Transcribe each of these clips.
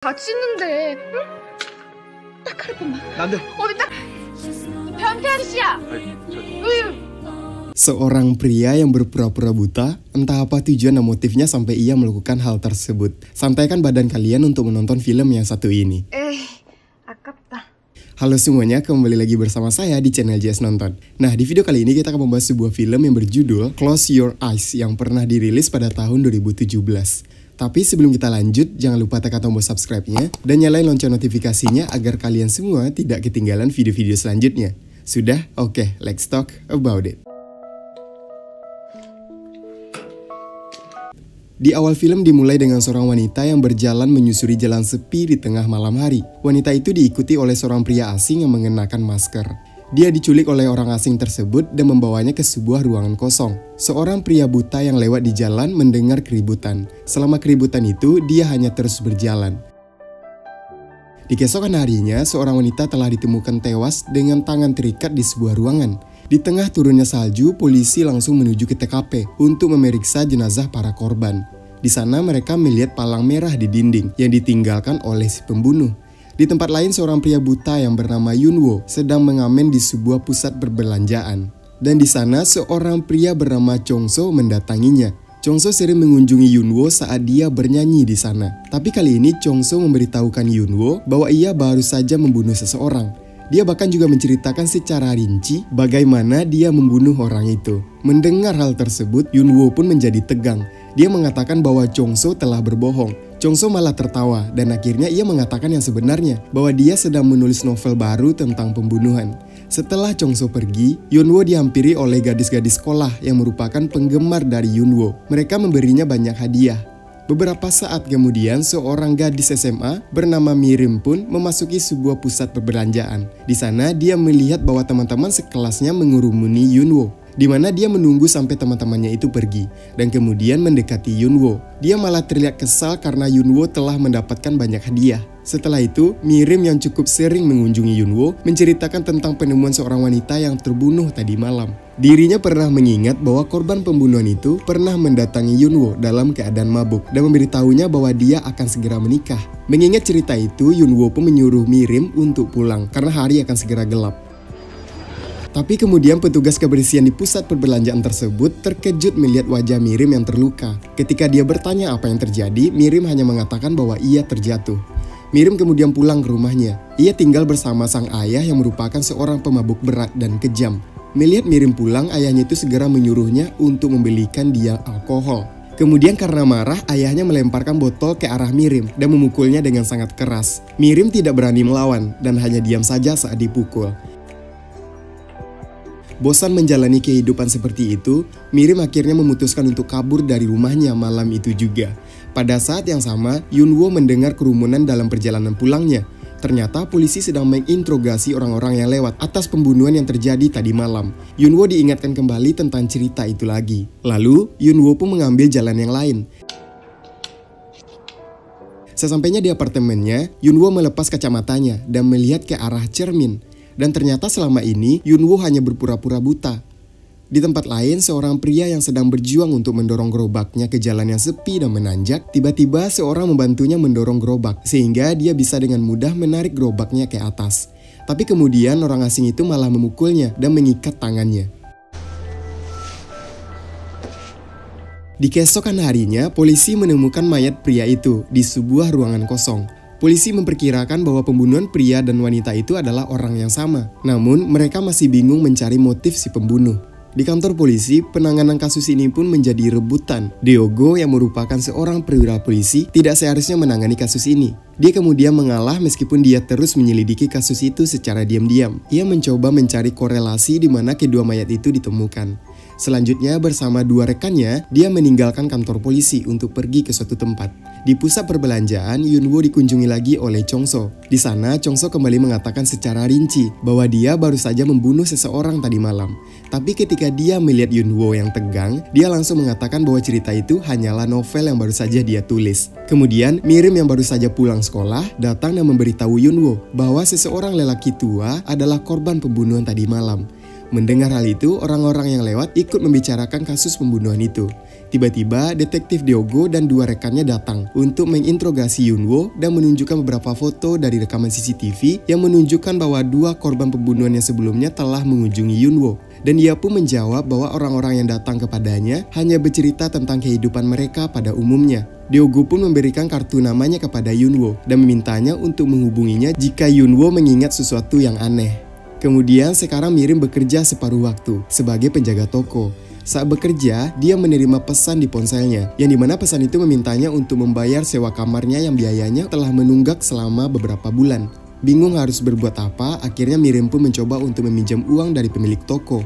다치는데, 응? 딱 할 번만. 안 돼. 어디 딱. 변태 아저씨야. Seorang pria yang berpura-pura buta, entah apa tujuan dan motifnya sampai ia melakukan hal tersebut. Santaikan badan kalian untuk menonton film yang satu ini. 아깝다. Halo semuanya, kembali lagi bersama saya di channel JS Nonton. Nah, di video kali ini kita akan membahas sebuah film yang berjudul Close Your Eyes yang pernah dirilis pada tahun 2017. Tapi sebelum kita lanjut, jangan lupa tekan tombol subscribe-nya dan nyalain lonceng notifikasinya agar kalian semua tidak ketinggalan video-video selanjutnya. Sudah? Oke, let's talk about it. Di awal film dimulai dengan seorang wanita yang berjalan menyusuri jalan sepi di tengah malam hari. Wanita itu diikuti oleh seorang pria asing yang mengenakan masker. Dia diculik oleh orang asing tersebut dan membawanya ke sebuah ruangan kosong. Seorang pria buta yang lewat di jalan mendengar keributan. Selama keributan itu, dia hanya terus berjalan. Di keesokan harinya, seorang wanita telah ditemukan tewas dengan tangan terikat di sebuah ruangan. Di tengah turunnya salju, polisi langsung menuju ke TKP untuk memeriksa jenazah para korban. Di sana mereka melihat palang merah di dinding yang ditinggalkan oleh si pembunuh. Di tempat lain, seorang pria buta yang bernama Yunwo sedang mengamen di sebuah pusat perbelanjaan. Dan di sana, seorang pria bernama Chongso mendatanginya. Chongso sering mengunjungi Yunwo saat dia bernyanyi di sana. Tapi kali ini Chongso memberitahukan Yunwo bahwa ia baru saja membunuh seseorang. Dia bahkan juga menceritakan secara rinci bagaimana dia membunuh orang itu. Mendengar hal tersebut, Yunwo pun menjadi tegang. Dia mengatakan bahwa Chongso telah berbohong. Chongso malah tertawa dan akhirnya ia mengatakan yang sebenarnya, bahwa dia sedang menulis novel baru tentang pembunuhan. Setelah Chongso pergi, Yunwo dihampiri oleh gadis-gadis sekolah yang merupakan penggemar dari Yunwo. Mereka memberinya banyak hadiah. Beberapa saat kemudian, seorang gadis SMA bernama Mirim pun memasuki sebuah pusat perbelanjaan. Di sana, dia melihat bahwa teman-teman sekelasnya mengurumuni Yunwo, di mana dia menunggu sampai teman-temannya itu pergi dan kemudian mendekati Yunwo. Dia malah terlihat kesal karena Yunwo telah mendapatkan banyak hadiah. Setelah itu, Mirim yang cukup sering mengunjungi Yunwo menceritakan tentang penemuan seorang wanita yang terbunuh tadi malam. Dirinya pernah mengingat bahwa korban pembunuhan itu pernah mendatangi Yunwo dalam keadaan mabuk dan memberitahunya bahwa dia akan segera menikah. Mengingat cerita itu, Yunwo pun menyuruh Mirim untuk pulang karena hari akan segera gelap. Tapi kemudian petugas kebersihan di pusat perbelanjaan tersebut terkejut melihat wajah Mirim yang terluka. Ketika dia bertanya apa yang terjadi, Mirim hanya mengatakan bahwa ia terjatuh. Mirim kemudian pulang ke rumahnya. Ia tinggal bersama sang ayah yang merupakan seorang pemabuk berat dan kejam. Melihat Mirim pulang, ayahnya itu segera menyuruhnya untuk membelikan dia alkohol. Kemudian karena marah, ayahnya melemparkan botol ke arah Mirim dan memukulnya dengan sangat keras. Mirim tidak berani melawan dan hanya diam saja saat dipukul. Bosan menjalani kehidupan seperti itu, Mirim akhirnya memutuskan untuk kabur dari rumahnya malam itu juga. Pada saat yang sama, Yunwo mendengar kerumunan dalam perjalanan pulangnya. Ternyata polisi sedang menginterogasi orang-orang yang lewat atas pembunuhan yang terjadi tadi malam. Yunwo diingatkan kembali tentang cerita itu lagi. Lalu, Yunwo pun mengambil jalan yang lain. Sesampainya di apartemennya, Yunwo melepas kacamatanya dan melihat ke arah cermin. Dan ternyata selama ini Yunwo hanya berpura-pura buta. Di tempat lain, seorang pria yang sedang berjuang untuk mendorong gerobaknya ke jalan yang sepi dan menanjak, tiba-tiba seorang membantunya mendorong gerobak sehingga dia bisa dengan mudah menarik gerobaknya ke atas. Tapi kemudian orang asing itu malah memukulnya dan mengikat tangannya. Di keesokan harinya, polisi menemukan mayat pria itu di sebuah ruangan kosong. Polisi memperkirakan bahwa pembunuhan pria dan wanita itu adalah orang yang sama. Namun, mereka masih bingung mencari motif si pembunuh. Di kantor polisi, penanganan kasus ini pun menjadi rebutan. Diogo yang merupakan seorang perwira polisi tidak seharusnya menangani kasus ini. Dia kemudian mengalah meskipun dia terus menyelidiki kasus itu secara diam-diam. Ia mencoba mencari korelasi di mana kedua mayat itu ditemukan. Selanjutnya bersama dua rekannya, dia meninggalkan kantor polisi untuk pergi ke suatu tempat. Di pusat perbelanjaan, Yunwo dikunjungi lagi oleh Chongso. Di sana, Chongso kembali mengatakan secara rinci bahwa dia baru saja membunuh seseorang tadi malam. Tapi ketika dia melihat Yunwo yang tegang, dia langsung mengatakan bahwa cerita itu hanyalah novel yang baru saja dia tulis. Kemudian, Mirim yang baru saja pulang sekolah datang dan memberitahu Yunwo bahwa seseorang lelaki tua adalah korban pembunuhan tadi malam. Mendengar hal itu, orang-orang yang lewat ikut membicarakan kasus pembunuhan itu. Tiba-tiba, detektif Diogo dan dua rekannya datang untuk menginterogasi Yunwo dan menunjukkan beberapa foto dari rekaman CCTV yang menunjukkan bahwa dua korban pembunuhan yang sebelumnya telah mengunjungi Yunwo. Dan ia pun menjawab bahwa orang-orang yang datang kepadanya hanya bercerita tentang kehidupan mereka pada umumnya. Diogo pun memberikan kartu namanya kepada Yunwo dan memintanya untuk menghubunginya jika Yunwo mengingat sesuatu yang aneh. Kemudian sekarang Mirim bekerja separuh waktu sebagai penjaga toko. Saat bekerja, dia menerima pesan di ponselnya, yang dimana pesan itu memintanya untuk membayar sewa kamarnya yang biayanya telah menunggak selama beberapa bulan. Bingung harus berbuat apa, akhirnya Mirim pun mencoba untuk meminjam uang dari pemilik toko.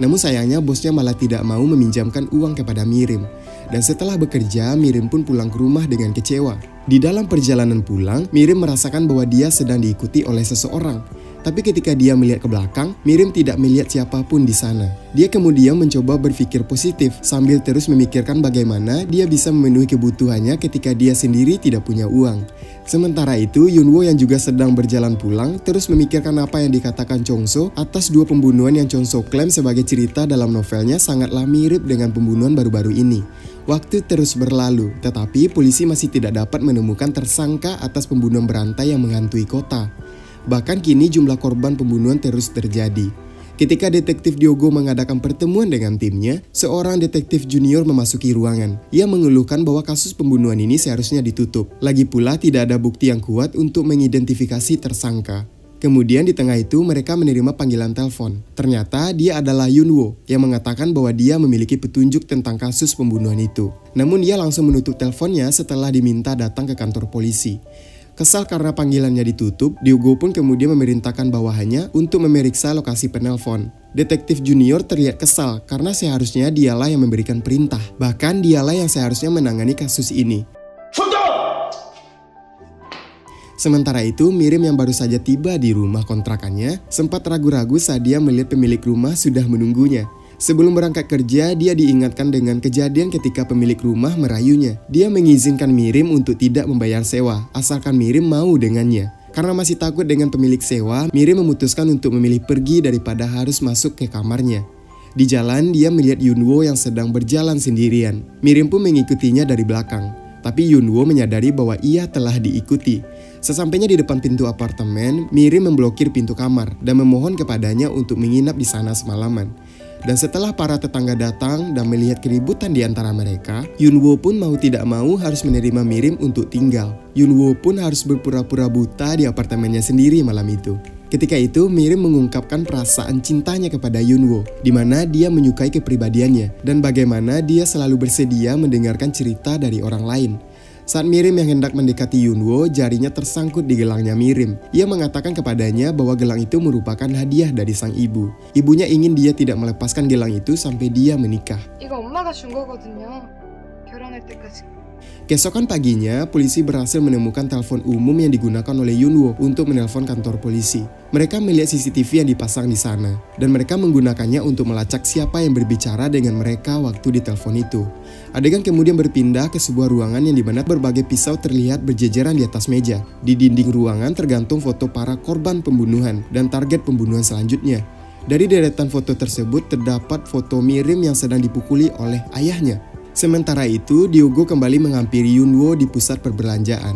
Namun sayangnya bosnya malah tidak mau meminjamkan uang kepada Mirim. Dan setelah bekerja, Mirim pun pulang ke rumah dengan kecewa. Di dalam perjalanan pulang, Mirim merasakan bahwa dia sedang diikuti oleh seseorang. Tapi ketika dia melihat ke belakang, Mirim tidak melihat siapapun di sana. Dia kemudian mencoba berpikir positif sambil terus memikirkan bagaimana dia bisa memenuhi kebutuhannya ketika dia sendiri tidak punya uang. Sementara itu, Yunwo yang juga sedang berjalan pulang terus memikirkan apa yang dikatakan Chongso atas dua pembunuhan yang Chongso klaim sebagai cerita dalam novelnya sangatlah mirip dengan pembunuhan baru-baru ini. Waktu terus berlalu, tetapi polisi masih tidak dapat menemukan tersangka atas pembunuhan berantai yang menghantui kota. Bahkan kini jumlah korban pembunuhan terus terjadi. Ketika detektif Diogo mengadakan pertemuan dengan timnya, seorang detektif junior memasuki ruangan. Ia mengeluhkan bahwa kasus pembunuhan ini seharusnya ditutup. Lagi pula tidak ada bukti yang kuat untuk mengidentifikasi tersangka. Kemudian di tengah itu mereka menerima panggilan telepon. Ternyata dia adalah Yunwo yang mengatakan bahwa dia memiliki petunjuk tentang kasus pembunuhan itu. Namun ia langsung menutup teleponnya setelah diminta datang ke kantor polisi. Kesal karena panggilannya ditutup, Diogo pun kemudian memerintahkan bawahannya untuk memeriksa lokasi penelpon. Detektif junior terlihat kesal karena seharusnya dialah yang memberikan perintah. Bahkan dialah yang seharusnya menangani kasus ini. Sementara itu, Mirim yang baru saja tiba di rumah kontrakannya sempat ragu-ragu saat dia melihat pemilik rumah sudah menunggunya. Sebelum berangkat kerja, dia diingatkan dengan kejadian ketika pemilik rumah merayunya. Dia mengizinkan Mirim untuk tidak membayar sewa, asalkan Mirim mau dengannya. Karena masih takut dengan pemilik sewa, Mirim memutuskan untuk memilih pergi daripada harus masuk ke kamarnya. Di jalan, dia melihat Yunwo yang sedang berjalan sendirian. Mirim pun mengikutinya dari belakang. Tapi Yunwo menyadari bahwa ia telah diikuti. Sesampainya di depan pintu apartemen, Mirim memblokir pintu kamar dan memohon kepadanya untuk menginap di sana semalaman. Dan setelah para tetangga datang dan melihat keributan di antara mereka, Yunwo pun mau tidak mau harus menerima Mirim untuk tinggal. Yunwo pun harus berpura-pura buta di apartemennya sendiri malam itu. Ketika itu, Mirim mengungkapkan perasaan cintanya kepada Yunwo, di mana dia menyukai kepribadiannya dan bagaimana dia selalu bersedia mendengarkan cerita dari orang lain. Saat Mirim yang hendak mendekati Yunwo, jarinya tersangkut di gelangnya Mirim. Ia mengatakan kepadanya bahwa gelang itu merupakan hadiah dari sang ibu. Ibunya ingin dia tidak melepaskan gelang itu sampai dia menikah. 이거 엄마가 준 거거든요. 결혼할 때까지. Keesokan paginya, polisi berhasil menemukan telepon umum yang digunakan oleh Yunwo untuk menelpon kantor polisi. Mereka melihat CCTV yang dipasang di sana, dan mereka menggunakannya untuk melacak siapa yang berbicara dengan mereka waktu di telepon itu. Adegan kemudian berpindah ke sebuah ruangan yang dimana berbagai pisau terlihat berjejeran di atas meja. Di dinding ruangan tergantung foto para korban pembunuhan dan target pembunuhan selanjutnya. Dari deretan foto tersebut terdapat foto Mirim yang sedang dipukuli oleh ayahnya. Sementara itu, Diogo kembali menghampiri Yunwo di pusat perbelanjaan.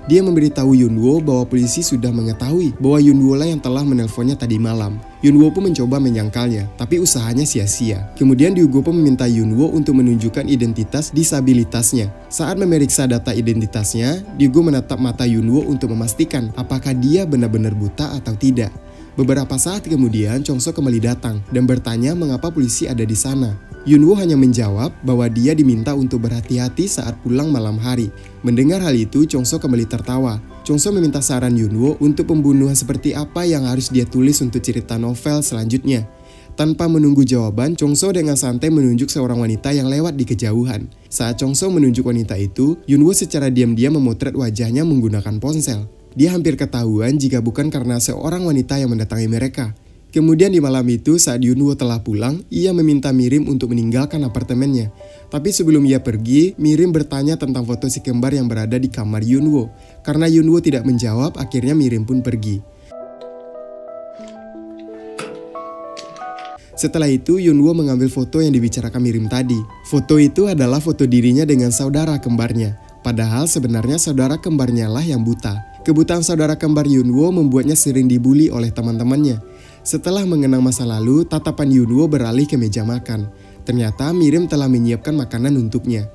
Dia memberitahu Yunwo bahwa polisi sudah mengetahui bahwa Yunwo lah yang telah menelponnya tadi malam. Yunwo pun mencoba menyangkalnya, tapi usahanya sia-sia. Kemudian Diogo pun meminta Yunwo untuk menunjukkan identitas disabilitasnya. Saat memeriksa data identitasnya, Diogo menatap mata Yunwo untuk memastikan apakah dia benar-benar buta atau tidak. Beberapa saat kemudian, Chongso kembali datang dan bertanya mengapa polisi ada di sana. Yunwo hanya menjawab bahwa dia diminta untuk berhati-hati saat pulang malam hari. Mendengar hal itu, Chongso kembali tertawa. Chongso meminta saran Yunwo untuk pembunuhan seperti apa yang harus dia tulis untuk cerita novel selanjutnya. Tanpa menunggu jawaban, Chongso dengan santai menunjuk seorang wanita yang lewat di kejauhan. Saat Chongso menunjuk wanita itu, Yunwo secara diam-diam memotret wajahnya menggunakan ponsel. Dia hampir ketahuan jika bukan karena seorang wanita yang mendatangi mereka. Kemudian di malam itu saat Yunwo telah pulang, ia meminta Mirim untuk meninggalkan apartemennya. Tapi sebelum ia pergi, Mirim bertanya tentang foto si kembar yang berada di kamar Yunwo. Karena Yunwo tidak menjawab, akhirnya Mirim pun pergi. Setelah itu, Yunwo mengambil foto yang dibicarakan Mirim tadi. Foto itu adalah foto dirinya dengan saudara kembarnya. Padahal sebenarnya saudara kembarnya lah yang buta. Kebutaan saudara kembar Yunwo membuatnya sering dibully oleh teman-temannya. Setelah mengenang masa lalu, tatapan Yunwo beralih ke meja makan. Ternyata Mirim telah menyiapkan makanan untuknya.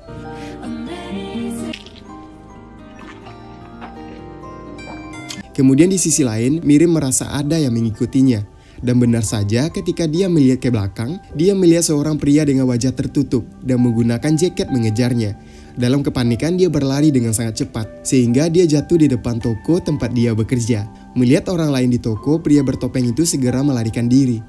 Kemudian di sisi lain, Mirim merasa ada yang mengikutinya. Dan benar saja ketika dia melihat ke belakang, dia melihat seorang pria dengan wajah tertutup dan menggunakan jaket mengejarnya. Dalam kepanikan dia berlari dengan sangat cepat, sehingga dia jatuh di depan toko tempat dia bekerja. Melihat orang lain di toko, pria bertopeng itu segera melarikan diri.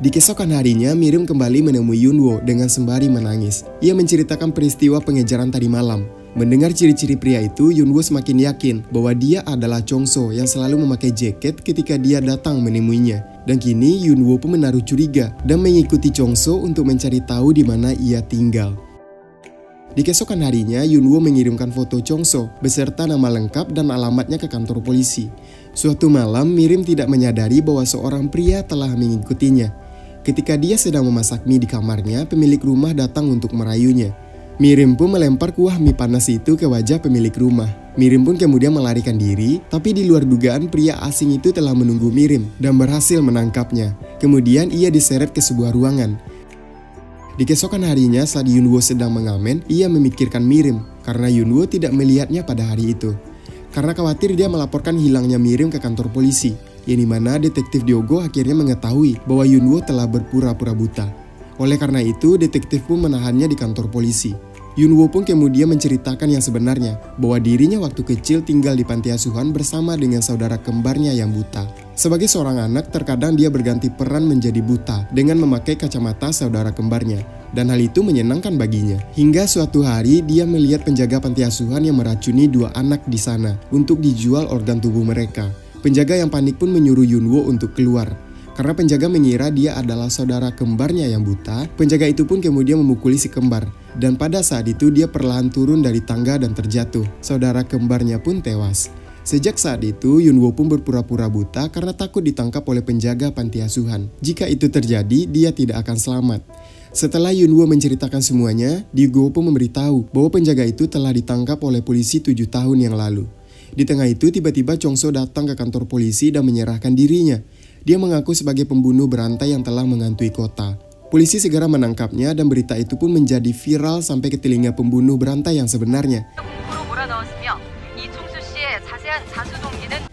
Di keesokan harinya, Mirim kembali menemui Yunwo dengan sembari menangis. Ia menceritakan peristiwa pengejaran tadi malam. Mendengar ciri-ciri pria itu, Yunwo semakin yakin bahwa dia adalah Chongso yang selalu memakai jaket ketika dia datang menemuinya. Dan kini Yunwo pun menaruh curiga dan mengikuti Chongso untuk mencari tahu di mana ia tinggal. Di keesokan harinya, Yunwo mengirimkan foto Chongso beserta nama lengkap dan alamatnya ke kantor polisi. Suatu malam, Mirim tidak menyadari bahwa seorang pria telah mengikutinya. Ketika dia sedang memasak mie di kamarnya, pemilik rumah datang untuk merayunya. Mirim pun melempar kuah mie panas itu ke wajah pemilik rumah. Mirim pun kemudian melarikan diri, tapi di luar dugaan pria asing itu telah menunggu Mirim dan berhasil menangkapnya. Kemudian ia diseret ke sebuah ruangan. Di keesokan harinya saat Yunwo sedang mengamen, ia memikirkan Mirim karena Yunwo tidak melihatnya pada hari itu. Karena khawatir dia melaporkan hilangnya Mirim ke kantor polisi, yang dimana detektif Diogo akhirnya mengetahui bahwa Yunwo telah berpura-pura buta. Oleh karena itu, detektif pun menahannya di kantor polisi. Yunwo pun kemudian menceritakan yang sebenarnya, bahwa dirinya waktu kecil tinggal di panti asuhan bersama dengan saudara kembarnya yang buta. Sebagai seorang anak, terkadang dia berganti peran menjadi buta dengan memakai kacamata saudara kembarnya. Dan hal itu menyenangkan baginya. Hingga suatu hari dia melihat penjaga panti asuhan yang meracuni 2 anak di sana untuk dijual organ tubuh mereka. Penjaga yang panik pun menyuruh Yunwo untuk keluar. Karena penjaga mengira dia adalah saudara kembarnya yang buta, penjaga itu pun kemudian memukuli si kembar. Dan pada saat itu dia perlahan turun dari tangga dan terjatuh. Saudara kembarnya pun tewas. Sejak saat itu, Yunwo pun berpura-pura buta karena takut ditangkap oleh penjaga panti asuhan. Jika itu terjadi, dia tidak akan selamat. Setelah Yunwo menceritakan semuanya, Diogo pun memberitahu bahwa penjaga itu telah ditangkap oleh polisi 7 tahun yang lalu. Di tengah itu, tiba-tiba Chongso datang ke kantor polisi dan menyerahkan dirinya. Dia mengaku sebagai pembunuh berantai yang telah menghantui kota. Polisi segera menangkapnya dan berita itu pun menjadi viral sampai ke telinga pembunuh berantai yang sebenarnya.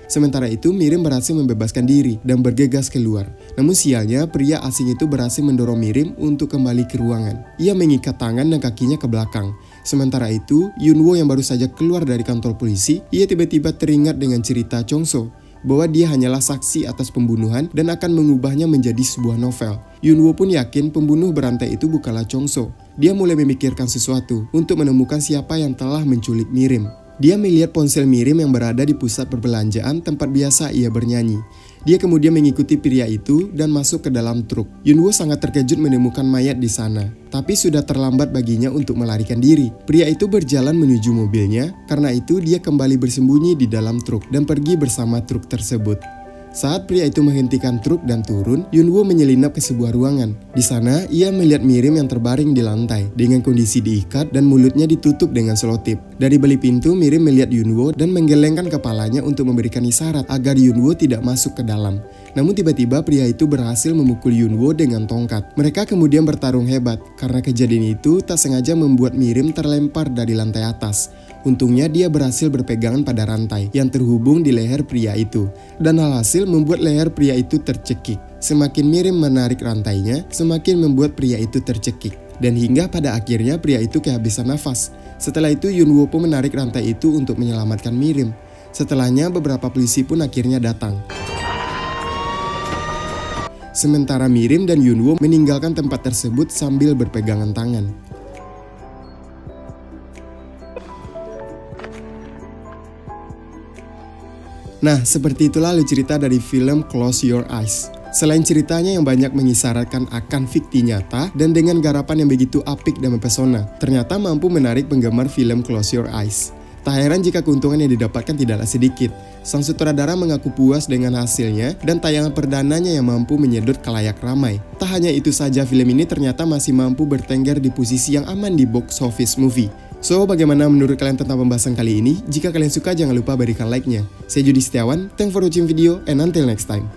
Sementara itu, Mirim berhasil membebaskan diri dan bergegas keluar. Namun sialnya, pria asing itu berhasil mendorong Mirim untuk kembali ke ruangan. Ia mengikat tangan dan kakinya ke belakang. Sementara itu, Yunwo yang baru saja keluar dari kantor polisi, ia tiba-tiba teringat dengan cerita Chongso, bahwa dia hanyalah saksi atas pembunuhan dan akan mengubahnya menjadi sebuah novel. Yunwo pun yakin pembunuh berantai itu bukanlah Chongso. Dia mulai memikirkan sesuatu untuk menemukan siapa yang telah menculik Mirim. Dia melihat ponsel Mirim yang berada di pusat perbelanjaan tempat biasa ia bernyanyi. Dia kemudian mengikuti pria itu dan masuk ke dalam truk. Yunwo sangat terkejut menemukan mayat di sana. Tapi sudah terlambat baginya untuk melarikan diri. Pria itu berjalan menuju mobilnya, karena itu dia kembali bersembunyi di dalam truk dan pergi bersama truk tersebut. Saat pria itu menghentikan truk dan turun, Yunwo menyelinap ke sebuah ruangan. Di sana, ia melihat Mirim yang terbaring di lantai dengan kondisi diikat dan mulutnya ditutup dengan selotip. Dari balik pintu, Mirim melihat Yunwo dan menggelengkan kepalanya untuk memberikan isyarat agar Yunwo tidak masuk ke dalam. Namun tiba-tiba pria itu berhasil memukul Yunwo dengan tongkat. Mereka kemudian bertarung hebat karena kejadian itu tak sengaja membuat Mirim terlempar dari lantai atas. Untungnya dia berhasil berpegangan pada rantai yang terhubung di leher pria itu. Dan alhasil membuat leher pria itu tercekik. Semakin Mirim menarik rantainya, semakin membuat pria itu tercekik. Dan hingga pada akhirnya pria itu kehabisan nafas. Setelah itu Yunwo pun menarik rantai itu untuk menyelamatkan Mirim. Setelahnya beberapa polisi pun akhirnya datang. Sementara Mirim dan Yunwo meninggalkan tempat tersebut sambil berpegangan tangan. Nah, seperti itulah alur cerita dari film Close Your Eyes. Selain ceritanya yang banyak mengisyaratkan akan fikti nyata dan dengan garapan yang begitu apik dan mempesona, ternyata mampu menarik penggemar film Close Your Eyes. Tak heran jika keuntungan yang didapatkan tidaklah sedikit. Sang sutradara mengaku puas dengan hasilnya dan tayangan perdananya yang mampu menyedot khalayak ramai. Tak hanya itu saja, film ini ternyata masih mampu bertengger di posisi yang aman di box office movie. So, bagaimana menurut kalian tentang pembahasan kali ini? Jika kalian suka, jangan lupa berikan like-nya. Saya Judi Setiawan, thanks for watching video and until next time.